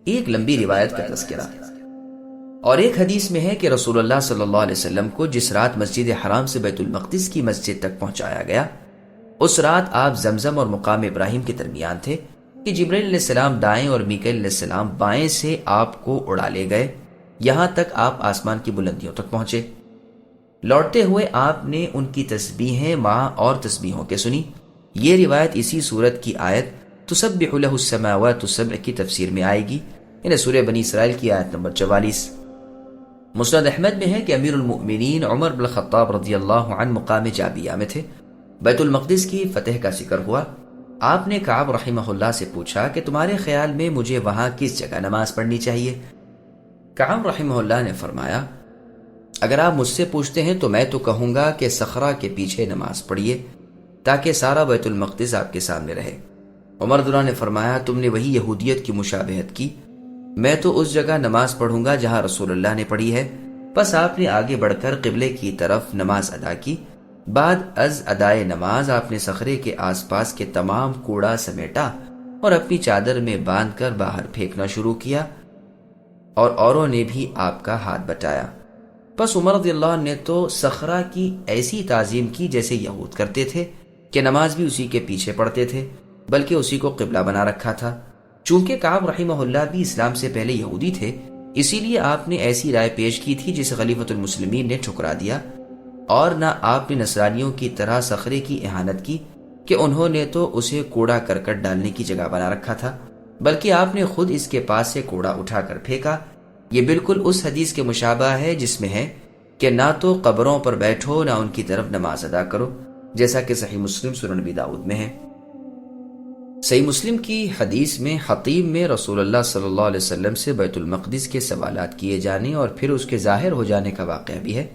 ایک لمبی روایت کا تذکرہ۔ اور ایک حدیث میں ہے کہ رسول اللہ صلی اللہ علیہ وسلم کو جس رات مسجد حرام سے بیت المقدس کی مسجد تک پہنچایا گیا، اس رات آپ زمزم اور مقام ابراہیم کے درمیان تھے کہ جبرائیل علیہ السلام دائیں اور میکائیل علیہ السلام بائیں سے آپ کو اڑا لے گئے، یہاں تک آپ آسمان کی بلندیوں تک پہنچے۔ لوٹتے ہوئے آپ نے ان کی تسبیحیں ماں اور تسبیحوں کے سنی۔ یہ روایت اسی سورت کی آیت تسبح لہ السماوات السبع کی تفسیر میں آئے گی، یعنی سورہ بنی اسرائیل کی آیت نمبر 44۔ مسند احمد میں ہے کہ امیر المؤمنین عمر بن الخطاب رضی اللہ عنہ مقام جابیہ میں تھے، بیت المقدس کی فتح کا ذکر ہوا۔ آپ نے کعب رحمہ اللہ سے پوچھا کہ تمہارے خیال میں مجھے وہاں کس جگہ نماز پڑھنی چاہیے؟ کعب رحمہ اللہ نے فرمایا، اگر آپ مجھ سے پوچھتے ہیں تو میں تو کہوں گا کہ صخرہ کے پیچھے نماز پڑھیے تاکہ سارا بیت المقدس آپ کے سامنے رہے۔ عمر رضی اللہ عنہ نے فرمایا، تم نے وہی یہودیت کی مشابہت کی، میں تو اس جگہ نماز پڑھوں گا جہاں رسول اللہ نے پڑھی ہے۔ پس آپ نے آگے بڑھ کر قبلے کی طرف نماز ادا کی۔ بعد از ادائے نماز آپ نے صخرے کے آس پاس کے تمام کوڑا سمیٹا اور اپنی چادر میں باندھ کر باہر پھینکنا شروع کیا، اور اوروں نے بھی آپ کا ہاتھ بٹایا۔ پس عمر رضی اللہ عنہ نے تو صخرہ کی ایسی تعظیم کی جیسے یہود کرتے تھے کہ نماز بھی اسی کے پیچھے پڑھتے تھے، بلکہ اسی کو قبلہ بنا رکھا تھا۔ چونکہ کعب رحمہ اللہ بھی اسلام سے پہلے یہودی تھے، اسی لیے آپ نے ایسی رائے پیش کی تھی جسے خلیفۃ المسلمین نے ٹھکرا دیا، اور نہ آپ نے نصرانیوں کی طرح صخرے کی اہانت کی کہ انہوں نے تو اسے کوڑا کرکٹ ڈالنے کی جگہ بنا رکھا تھا، بلکہ آپ نے خود اس کے پاس سے کوڑا اٹھا کر پھینکا۔ یہ بالکل اس حدیث کے مشابہ ہے جس میں ہے کہ نہ تو قبروں پر بیٹھو نہ ان کی طرف نماز ادا کرو، جیسا کہ صحیح مسلم سنن ابی داؤد میں ہے۔ صحیح مسلم کی حدیث میں حطیم میں رسول اللہ صلی اللہ علیہ وسلم سے بیت المقدس کے سوالات کیے جانے اور پھر اس کے ظاہر ہو جانے کا واقعہ بھی ہے۔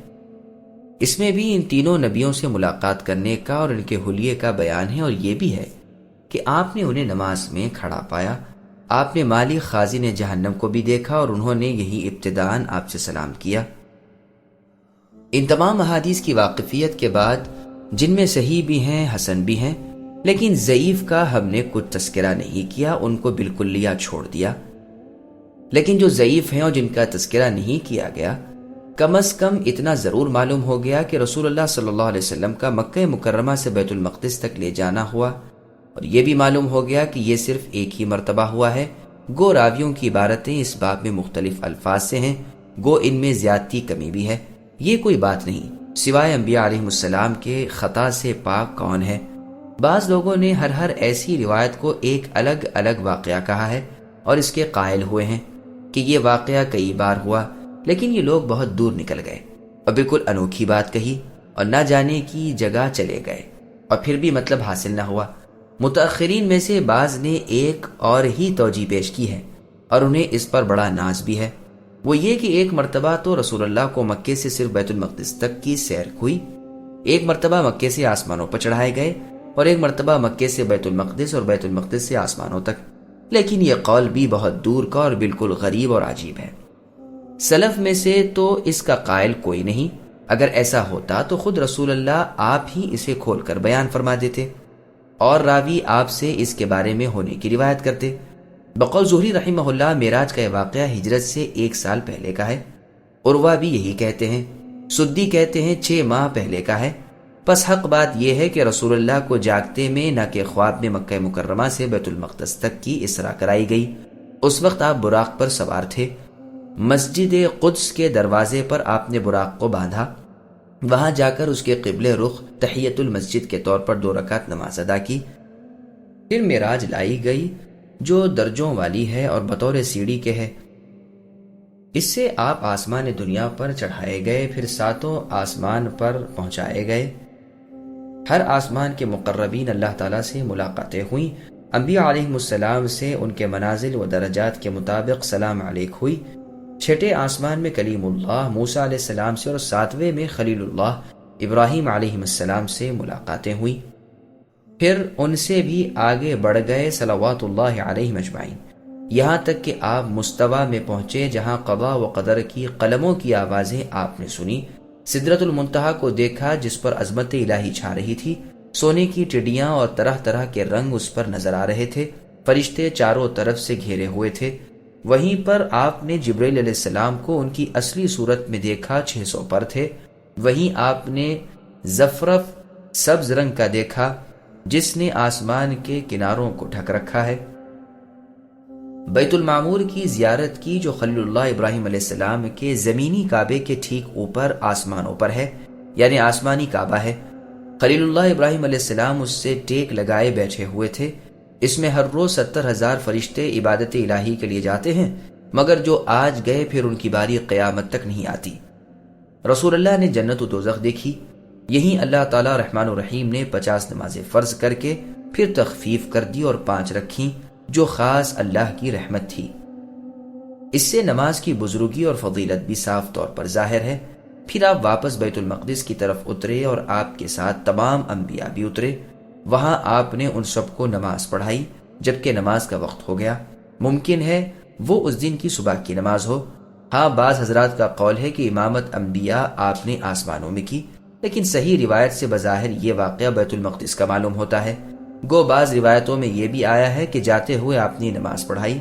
اس میں بھی ان تینوں نبیوں سے ملاقات کرنے کا اور ان کے حلیے کا بیان ہے، اور یہ بھی ہے کہ آپ نے انہیں نماز میں کھڑا پایا۔ آپ نے مالک خازن جہنم کو بھی دیکھا اور انہوں نے یہی ابتداءً آپ سے سلام کیا۔ ان تمام احادیث کی واقفیت کے بعد، جن میں صحیح بھی ہیں حسن بھی ہیں، لیکن ضعیف کا ہم نے کچھ تذکرہ نہیں کیا، ان کو بالکل لیا چھوڑ دیا۔ لیکن جو ضعیف ہیں اور جن کا تذکرہ نہیں کیا گیا، کم از کم اتنا ضرور معلوم ہو گیا کہ رسول اللہ صلی اللہ علیہ وسلم کا مکہ مکرمہ سے بیت المقدس تک لے جانا ہوا، اور یہ بھی معلوم ہو گیا کہ یہ صرف ایک ہی مرتبہ ہوا ہے۔ گو راویوں کی عبارتیں اس باب میں مختلف الفاظ سے ہیں، گو ان میں زیادتی کمی بھی ہے۔ یہ کوئی بات نہیں، سوائے انبیاء علیہ السلام کے خطا سے پاک کون ہے؟ بعض لوگوں نے ہر ایسی روایت کو ایک الگ الگ واقعہ کہا ہے اور اس کے قائل ہوئے ہیں کہ یہ واقعہ کئی بار ہوا، لیکن یہ لوگ بہت دور نکل گئے اور بالکل انوکھی بات کہی اور نہ جانے کی جگہ چلے گئے، اور پھر بھی مطلب حاصل نہ ہوا۔ متأخرین میں سے بعض نے ایک اور ہی توجیہ پیش کی ہے، اور انہیں اس پر بڑا ناز بھی ہے۔ وہ یہ کہ ایک مرتبہ تو رسول اللہ کو مکے سے صرف بیت المقدس تک کی سیر ہوئی، ایک مرتبہ مکے سے آسمانوں پر چڑھائے گئے، اور ایک مرتبہ مکے سے بیت المقدس اور بیت المقدس سے آسمانوں تک۔ لیکن یہ قول بھی بہت دور کا اور بالکل غریب اور عجیب ہے۔ سلف میں سے تو اس کا قائل کوئی نہیں۔ اگر ایسا ہوتا تو خود رسول اللہ آپ ہی اسے کھول کر بیان فرما دیتے، اور راوی آپ سے اس کے بارے میں ہونے کی روایت کرتے۔ بقول زہری رحمہ اللہ، معراج کا یہ واقعہ ہجرت سے 1 سال پہلے کا ہے۔ عروہ بھی یہی کہتے ہیں، سدی کہتے ہیں 6 ماہ پہلے کا ہے۔ پس حق بات یہ ہے کہ رسول اللہ کو جاگتے میں نہ کہ خواب میں مکہ مکرمہ سے بیت المقدس تک کی اسرا کرائی گئی۔ اس وقت آپ براق پر سوار تھے۔ مسجد قدس کے دروازے پر آپ نے براق کو باندھا، وہاں جا کر اس کے قبل رخ تحیت المسجد کے طور پر 2 رکعت نماز ادا کی۔ پھر معراج لائی گئی جو درجوں والی ہے اور بطور سیڑھی کے ہے۔ اس سے آپ آسمان دنیا پر چڑھائے گئے، پھر 7 آسمان پر پہنچائے گئے۔ ہر آسمان کے مقربین اللہ تعالیٰ سے ملاقاتیں ہوئیں، انبیاء علیہم السلام سے ان کے منازل و درجات کے مطابق سلام علیک ہوئی۔ 6 آسمان میں کلیم اللہ موسیٰ علیہ السلام سے، اور 7ویں میں خلیل اللہ ابراہیم علیہ السلام سے ملاقاتیں ہوئیں۔ پھر ان سے بھی آگے بڑھ گئے صلوات اللہ علیہم اجمعین، یہاں تک کہ آپ مستوی میں پہنچے جہاں قضا و قدر کی قلموں کی آوازیں آپ نے سنی۔ سدرۃ المنتہا کو دیکھا جس پر عظمت الہی چھا رہی تھی، سونے کی ٹڈیاں اور طرح طرح کے رنگ اس پر نظر آ رہے تھے، فرشتے چاروں طرف سے گھیرے ہوئے تھے۔ وہیں پر آپ نے جبرائیل علیہ السلام کو ان کی اصلی صورت میں دیکھا 600 پر تھے. وہیں آپ نے زفرف سبز رنگ کا دیکھا جس نے آسمان کے کناروں کو ڈھک رکھا ہے. بیت المعمور کی زیارت کی جو خلیل اللہ ابراہیم علیہ السلام کے زمینی کعبے کے ٹھیک اوپر آسمانوں پر ہے، یعنی آسمانی کعبہ ہے. خلیل اللہ ابراہیم علیہ السلام اس سے ٹیک لگائے بیٹھے ہوئے تھے. اس میں ہر روز 70,000 فرشتے عبادت الہی کے لیے جاتے ہیں، مگر جو آج گئے پھر ان کی باری قیامت تک نہیں آتی. رسول اللہ نے جنت و دوزخ دیکھی. یہیں اللہ تعالی رحمان الرحیم نے 50 نمازیں فرض کر کے پھر تخفیف کر دی اور 5 رکھیں جو خاص اللہ کی رحمت تھی. اس سے نماز کی بزرگی اور فضیلت بھی صاف طور پر ظاہر ہے. پھر آپ واپس بیت المقدس کی طرف اترے اور آپ کے ساتھ تمام انبیاء بھی اترے. وہاں آپ نے ان سب کو نماز پڑھائی جبکہ نماز کا وقت ہو گیا. ممکن ہے وہ اس دن کی صبح کی نماز ہو. ہاں، بعض حضرات کا قول ہے کہ امامت انبیاء آپ نے آسمانوں میں کی، لیکن صحیح روایت سے بظاہر یہ واقعہ بیت المقدس کا معلوم ہوتا ہے. گو بعض روایتوں میں یہ بھی آیا ہے کہ جاتے ہوئے آپ نے نماز پڑھائی،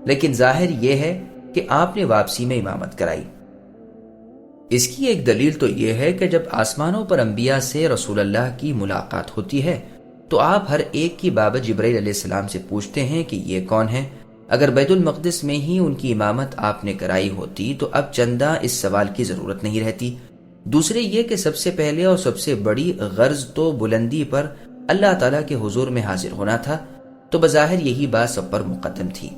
لیکن ظاہر یہ ہے کہ آپ نے واپسی میں امامت کرائی. اس کی ایک دلیل تو یہ ہے کہ جب آسمانوں پر انبیاء سے رسول اللہ کی ملاقات ہوتی ہے تو آپ ہر ایک کی بابت جبرائیل علیہ السلام سے پوچھتے ہیں کہ یہ کون ہے. اگر بیت المقدس میں ہی ان کی امامت آپ نے کرائی ہوتی تو اب چندہ اس سوال کی ضرورت نہیں رہتی. دوسرے یہ کہ سب سے پہلے اور سب سے بڑی غرض تو بلندی پر اللہ تعالیٰ کے حضور میں حاضر ہونا تھا، تو بظاہر یہی بات سب پر مقدم تھی.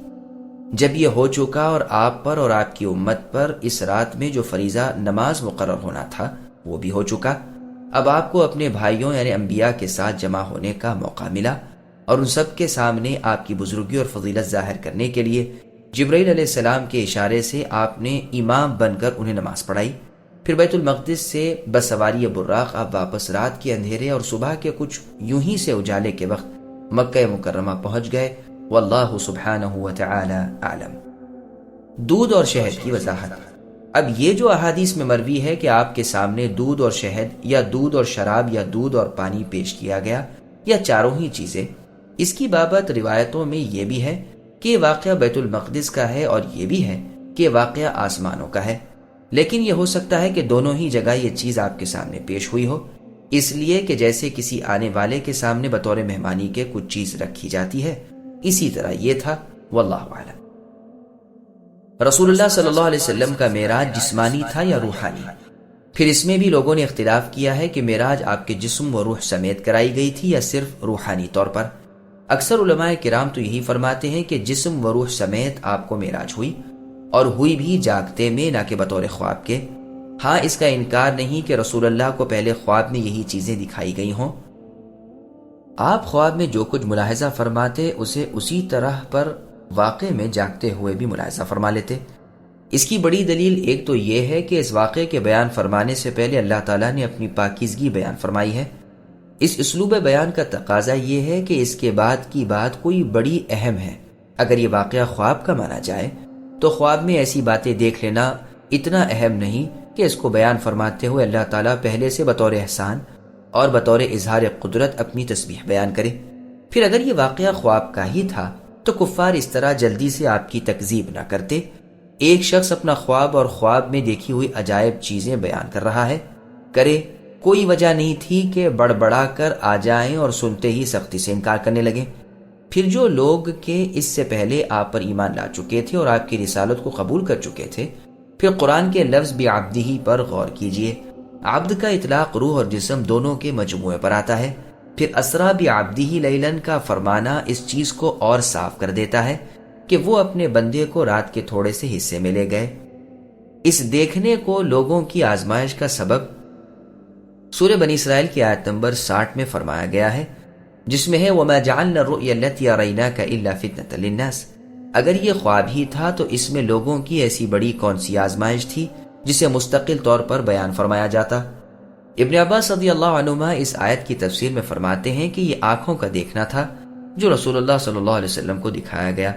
جب یہ ہو چکا اور آپ پر اور آپ کی امت پر اس رات میں جو فریضہ نماز مقرر ہونا تھا وہ بھی ہو چکا، اب آپ کو اپنے بھائیوں یعنی انبیاء کے ساتھ جمع ہونے کا موقع ملا اور ان سب کے سامنے آپ کی بزرگی اور فضیلت ظاہر کرنے کے لیے جبرائیل علیہ السلام کے اشارے سے آپ نے امام بن کر انہیں نماز پڑھائی. پھر بیت المقدس سے بسواری براق آپ واپس رات کے اندھیرے اور صبح کے کچھ یوں ہی سے اجالے کے وقت مکہ مکرمہ پہنچ گئے. واللہ سبحانہ وتعالی اعلم. دودھ اور شہد کی وضاحت. اب یہ جو احادیث میں مروی ہے کہ آپ کے سامنے دودھ اور شہد یا دودھ اور شراب یا دودھ اور پانی پیش کیا گیا یا چاروں ہی چیزیں، اس کی بابت روایتوں میں یہ بھی ہے کہ یہ واقعہ بیت المقدس کا ہے اور یہ بھی ہے کہ یہ واقعہ آسمانوں کا ہے. لیکن یہ ہو سکتا ہے کہ دونوں ہی جگہ یہ چیز آپ کے سامنے پیش ہوئی ہو، اس لیے کہ جیسے کسی آنے والے کے سامنے بطور مہمانی کے کچھ چیز رکھی جاتی ہے، اسی طرح یہ تھا. واللہ اعلم. رسول اللہ صلی اللہ علیہ وسلم کا معراج جسمانی تھا یا روحانی؟ پھر اس میں بھی لوگوں نے اختلاف کیا ہے کہ معراج آپ کے جسم و روح سمیت کرائی گئی تھی یا صرف روحانی طور پر. اکثر علماء کرام تو یہی فرماتے ہیں کہ جسم و روح سمیت آپ کو معراج ہوئی، اور ہوئی بھی جاگتے میں نہ کہ بطور خواب کے. ہاں، اس کا انکار نہیں کہ رسول اللہ کو پہلے خواب میں یہی چیزیں دکھائی گئی ہوں. آپ خواب میں جو کچھ ملاحظہ فرماتے اسے اسی طرح پر واقع میں جاگتے ہوئے بھی ملاحظہ فرما لیتے. اس کی بڑی دلیل ایک تو یہ ہے کہ اس واقعے کے بیان فرمانے سے پہلے اللہ تعالیٰ نے اپنی پاکیزگی بیان فرمائی ہے. اس اسلوب بیان کا تقاضا یہ ہے کہ اس کے بعد کی بات کوئی بڑی اہم ہے. اگر یہ واقعہ خواب کا مانا جائے تو خواب میں ایسی باتیں دیکھ لینا اتنا اہم نہیں کہ اس کو بیان فرماتے ہوئے اللہ تعالیٰ پہلے سے بطور احسان اور بطور اظہار قدرت اپنی تسبیح بیان کرے. پھر اگر یہ واقعہ خواب کا ہی تھا تو کفار اس طرح جلدی سے آپ کی تکذیب نہ کرتے. ایک شخص اپنا خواب اور خواب میں دیکھی ہوئی عجائب چیزیں بیان کر رہا ہے، کرے، کوئی وجہ نہیں تھی کہ بڑبڑا کر آ جائیں اور سنتے ہی سختی سے انکار کرنے لگیں. پھر جو لوگ کہ اس سے پہلے آپ پر ایمان لا چکے تھے اور آپ کی رسالت کو قبول کر چکے تھے، پھر قرآن کے لفظ بعبدہ پر غور کیجئے. عبد کا اطلاق روح اور جسم دونوں کے مجموعے پر آتا ہے. پھر اسرا بعبدہ لیلاً کا فرمانا اس چیز کو اور صاف کر دیتا ہے کہ وہ اپنے بندے کو رات کے تھوڑے سے حصے میں لے گئے. اس دیکھنے کو لوگوں کی آزمائش کا سبب سورہ بنی اسرائیل کی آیت نمبر 60 میں فرمایا گیا ہے، جس میں ہے وَمَا جَعَلْنَا الرُّؤْيَا الَّتِي أَرَيْنَاكَ إِلَّا فِتْنَةً لِلنَّاسِ. اگر یہ خواب ہی تھا تو اس میں لوگوں کی ایسی بڑی کون سی آزمائش تھی جسے مستقل طور پر بیان فرمایا جاتا. ابن عباس رضی اللہ عنہما اس آیت کی تفسیر میں فرماتے ہیں کہ یہ آنکھوں کا دیکھنا تھا جو رسول اللہ صلی اللہ علیہ وسلم کو دکھایا گیا،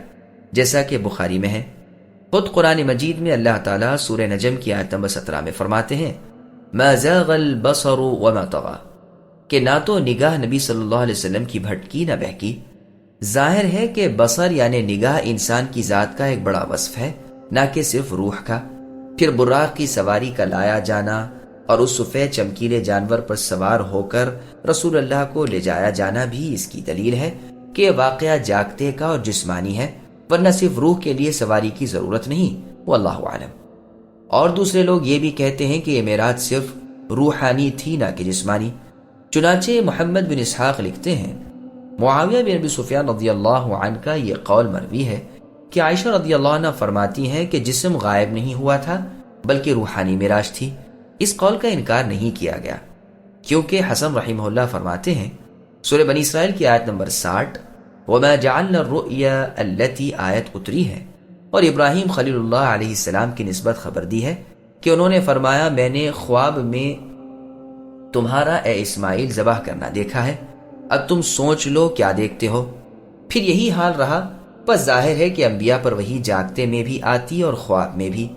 جیسا کہ بخاری میں ہے. خود قرآن مجید میں اللہ تعالیٰ سورہ نجم کی آیت نمبر 17 میں فرماتے ہیں ما زاغ البصر وما طغى، کہ نہ تو نگاہ نبی صلی اللہ علیہ وسلم کی بھٹکی نہ بہکی. ظاہر ہے کہ بصر یعنی نگاہ انسان کی ذات کا ایک بڑا وصف ہے، نہ کہ صرف روح کا۔ پھر براق کی سواری کا لایا جانا اور اس سفید چمکیلے جانور پر سوار ہو کر رسول اللہ کو لے جایا جانا بھی اس کی دلیل ہے کہ یہ واقعہ جاگتے کا اور جسمانی ہے، ورنہ صرف روح کے لیے سواری کی ضرورت نہیں، واللہ اعلم۔ اور دوسرے لوگ یہ بھی کہتے ہیں کہ یہ معراج صرف روحانی تھی، نہ کہ جسمانی۔ چنانچہ محمد بن اسحاق لکھتے ہیں، معاویہ بن ابی سفیان رضی اللہ عنہ کا یہ قول مروی ہے کہ عائشہ رضی اللہ عنہ فرماتی ہیں کہ جسم غائب نہیں ہوا تھا بلکہ روحانی معراج تھی۔ اس قول کا انکار نہیں کیا گیا، کیونکہ حسن رحمہ اللہ فرماتے ہیں، سورہ بنی اسرائیل کی آیت نمبر 60 وَمَا جَعَلْنَا الرُّؤْيَا الَّتِي آیت اتری ہے، اور ابراہیم خلیل اللہ علیہ السلام کی نسبت خبر دی ہے کہ انہوں نے فرمایا، میں نے خواب میں تمہارا اے اسماعیل ذبح کرنا دیکھا ہے، اب تم سوچ لو کیا دیکھتے ہو۔ پھر یہی حال رہا، بس ظاہر ہے کہ انبیاء پر وحی جاگتے میں بھی آتی اور خواب میں بھی۔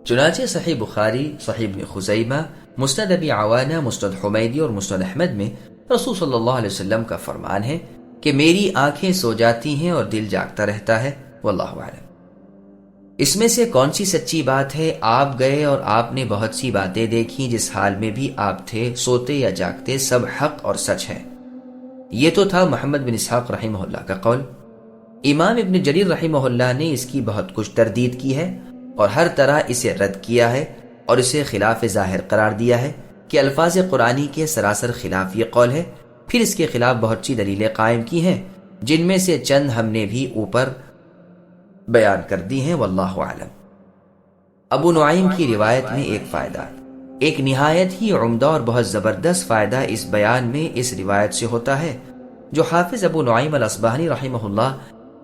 چنانچہ صحیح بخاری، صحیح ابن خزیمہ، مسند ابی عوانہ، مسند حمیدی اور مسند احمد میں رسول صلی اللہ علیہ وسلم کا فرمان ہے کہ میری آنکھیں سو جاتی ہیں اور دل جاگتا رہتا ہے، واللہ اعلم۔ اس میں سے کون سی سچی بات ہے؟ آپ گئے اور آپ نے بہت سی باتیں دیکھی، جس حال میں بھی آپ تھے، سوتے یا جاگتے، سب حق اور سچ ہے۔ یہ تو تھا محمد بن اسحاق رحمہ اللہ کا قول۔ امام ابن جریر رحمہ اللہ نے اس کی بہت کچھ تردید کی ہے اور ہر طرح اسے رد کیا ہے اور اسے خلاف ظاہر قرار دیا ہے کہ الفاظ قرآنی کے سراسر خلاف یہ قول ہے۔ پھر اس کے خلاف بہت سی دلیلیں قائم کی ہیں، جن میں سے چند ہم نے بھی اوپر بیان کر دی ہیں، واللہ اعلم۔ ابو نعیم کی روایت میں ایک فائدہ، ایک نہایت ہی عمدہ اور بہت زبردست فائدہ اس بیان میں اس روایت سے ہوتا ہے، جو حافظ ابو نعیم الاصبہانی رحمہ اللہ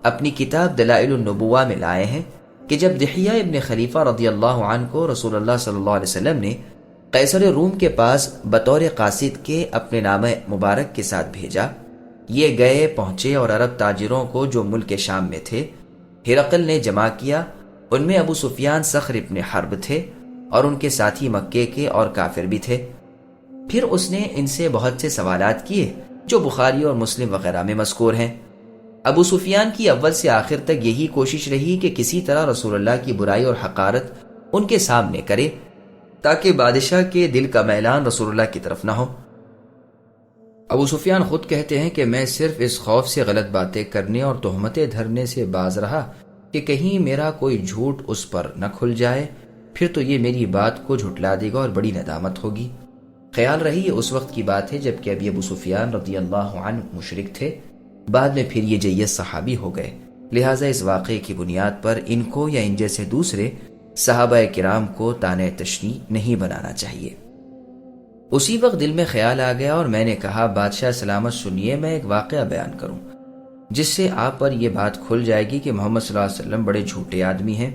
اپنی کتاب دلائل النبوہ میں لائے ہیں، کہ جب دحیہ ابن خلیفہ رضی اللہ عنہ کو رسول اللہ صلی اللہ علیہ وسلم نے قیصر روم کے پاس بطور قاصد کے اپنے نامہ مبارک کے ساتھ بھیجا، یہ گئے پہنچے اور عرب تاجروں کو جو ملک شام میں تھے ہرقل نے جمع کیا۔ ان میں ابو سفیان صخر ابن حرب تھے اور ان کے ساتھی مکے کے اور کافر بھی تھے۔ پھر اس نے ان سے بہت سے سوالات کیے جو بخاری اور مسلم وغیرہ میں مذکور ہیں۔ ابو سفیان کی اول سے آخر تک یہی کوشش رہی کہ کسی طرح رسول اللہ کی برائی اور حقارت ان کے سامنے کرے، تاکہ بادشاہ کے دل کا میلان رسول اللہ کی طرف نہ ہو۔ ابو سفیان خود کہتے ہیں کہ میں صرف اس خوف سے غلط باتیں کرنے اور تہمتیں دھرنے سے باز رہا کہ کہیں میرا کوئی جھوٹ اس پر نہ کھل جائے، پھر تو یہ میری بات کو جھٹلا دے گا اور بڑی ندامت ہوگی۔ خیال رہی یہ اس وقت کی بات ہے جب کہ ابھی ابو سفیان رضی اللہ عنہ مشرک تھے، بعد میں پھر یہ جیت صحابی ہو گئے، لہٰذا اس واقعے کی بنیاد پر ان کو یا ان جیسے دوسرے صحابہ کرام کو تانے تشنیع نہیں بنانا چاہیے۔ اسی وقت دل میں خیال آ گیا اور میں نے کہا، بادشاہ سلامت سنیے، میں ایک واقعہ بیان کروں جس سے آپ پر یہ بات کھل جائے گی کہ محمد صلی اللہ علیہ وسلم بڑے جھوٹے آدمی ہیں۔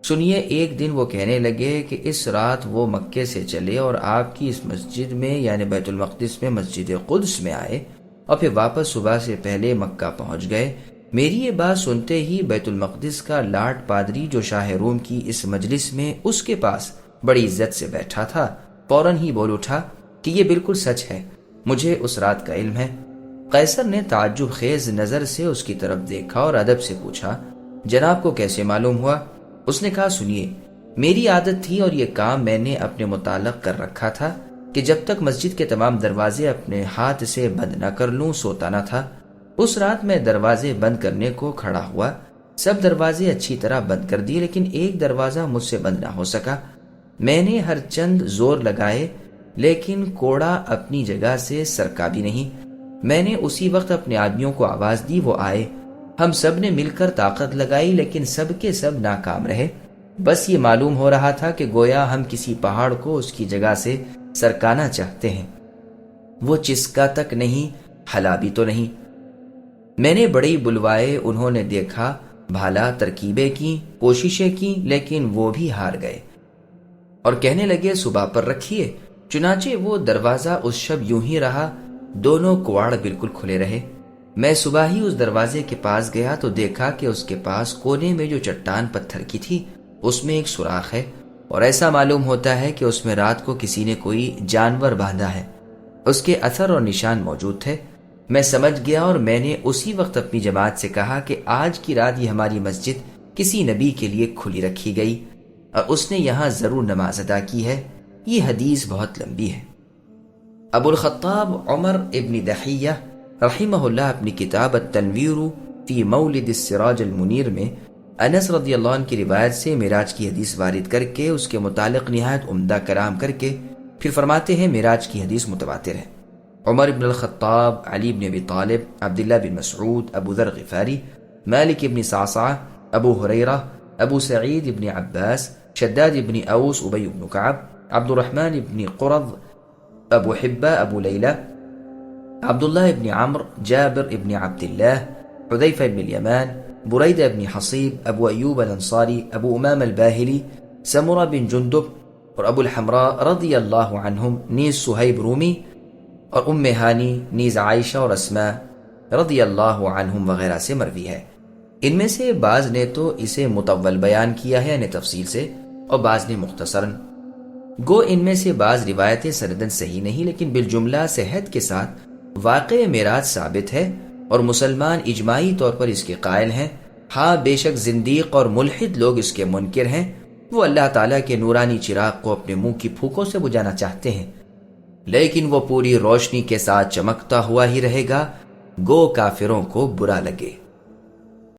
سنیے، ایک دن وہ کہنے لگے کہ اس رات وہ مکے سے چلے اور آپ کی اس مسجد میں یعنی بیت المقدس میں مسجد قدس میں آئے اور پھر واپس صبح سے پہلے مکہ پہنچ گئے۔ میری یہ بات سنتے ہی بیت المقدس کا لاٹ پادری جو شاہ روم کی اس مجلس میں اس کے پاس بڑی عزت سے بیٹھا تھا، فوراً ہی بول اٹھا کہ یہ بالکل سچ ہے، مجھے اس رات کا علم ہے۔ قیصر نے تعجب خیز نظر سے اس کی طرف دیکھا اور ادب سے پوچھا، جناب کو کیسے معلوم ہوا؟ اس نے کہا، سنیے، میری عادت تھی اور یہ کام میں نے اپنے متعلق کر رکھا تھا کہ جب تک مسجد کے تمام دروازے اپنے ہاتھ سے بند نہ کر لوں سوتا نہ تھا۔ اس رات میں دروازے بند کرنے کو کھڑا ہوا، سب دروازے اچھی طرح بند کر دیے، لیکن ایک دروازہ مجھ سے بند نہ ہو سکا۔ میں نے ہر چند زور لگائے لیکن کوڑا اپنی جگہ سے سرکا بھی نہیں۔ میں نے اسی وقت اپنے آدمیوں کو آواز دی، وہ آئے، ہم سب نے مل کر طاقت لگائی لیکن سب کے سب ناکام رہے۔ بس یہ معلوم ہو رہا تھا کہ گویا ہم کسی پہاڑ کو اس کی جگہ سے سرکانا چاہتے ہیں، وہ چسکا تک نہیں، ہلا بھی تو نہیں۔ میں نے بڑی بلوائے، انہوں نے دیکھا بھالا، ترکیبیں کی، کوششیں کی، لیکن وہ بھی ہار گئے اور کہنے لگے صبح پر رکھیے۔ چنانچہ وہ دروازہ اس شب یوں ہی رہا، دونوں کواڑ بالکل کھلے رہے۔ میں صبح ہی اس دروازے کے پاس گیا تو دیکھا کہ اس کے پاس کونے میں جو چٹان پتھر کی تھی اس میں ایک سوراخ ہے، اور ایسا معلوم ہوتا ہے کہ اس میں رات کو کسی نے کوئی جانور باندھا ہے۔ اس کے اثر اور نشان موجود تھے۔ میں سمجھ گیا اور میں نے اسی وقت اپنی جماعت سے کہا کہ آج کی رات یہ ہماری مسجد کسی نبی کے لیے کھلی رکھی گئی اور اس نے یہاں ضرور نماز ادا کی ہے۔ یہ حدیث بہت لمبی ہے۔ ابو الخطاب عمر ابن دحیہ رحمہ اللہ اپنی کتاب التنویر فی مولد السراج المنیر میں انس رضی اللہ عنہ کی روایت سے معراج کی حدیث وارد کر کے اس کے متعلق نہایت عمدہ کلام کر کے پھر فرماتے ہیں معراج کی حدیث متواتر ہے۔ عمر بن الخطاب، علی بن ابی طالب، عبداللہ بن مسعود، ابو ذر غفاری، مالک بن صعصعہ، ابو ہریرہ، ابو سعید بن عباس، شداد بن اوس، ابی بن کعب، عبد الرحمن بن قرظ، ابو حبہ، ابو لیلہ، عبداللہ ابن عمرو، جابر ابن عبداللہ، حذیفہ ابن الیمان، بریدہ ابن حصیب، ابو ایوب الانصاری، ابو امام الباہلی، سمرہ بن جندب اور ابو الحمراء رضی اللہ عنہم، نیز صہیب رومی اور ام ہانی، نیز عائشہ اور اسماء رضی اللہ عنہم وغیرہ سے مروی ہے۔ ان میں سے بعض نے تو اسے مطول بیان کیا ہے یعنی تفصیل سے، اور بعض نے مختصراً۔ گو ان میں سے بعض روایتیں سندن صحیح نہیں لیکن بالجملہ صحت کے ساتھ واقع معراج ثابت ہے اور مسلمان اجماعی طور پر اس کے قائل ہیں۔ ہاں بے شک زندیق اور ملحد لوگ اس کے منکر ہیں، وہ اللہ تعالیٰ کے نورانی چراغ کو اپنے منہ کی پھوکوں سے بجھانا چاہتے ہیں لیکن وہ پوری روشنی کے ساتھ چمکتا ہوا ہی رہے گا، گو کافروں کو برا لگے۔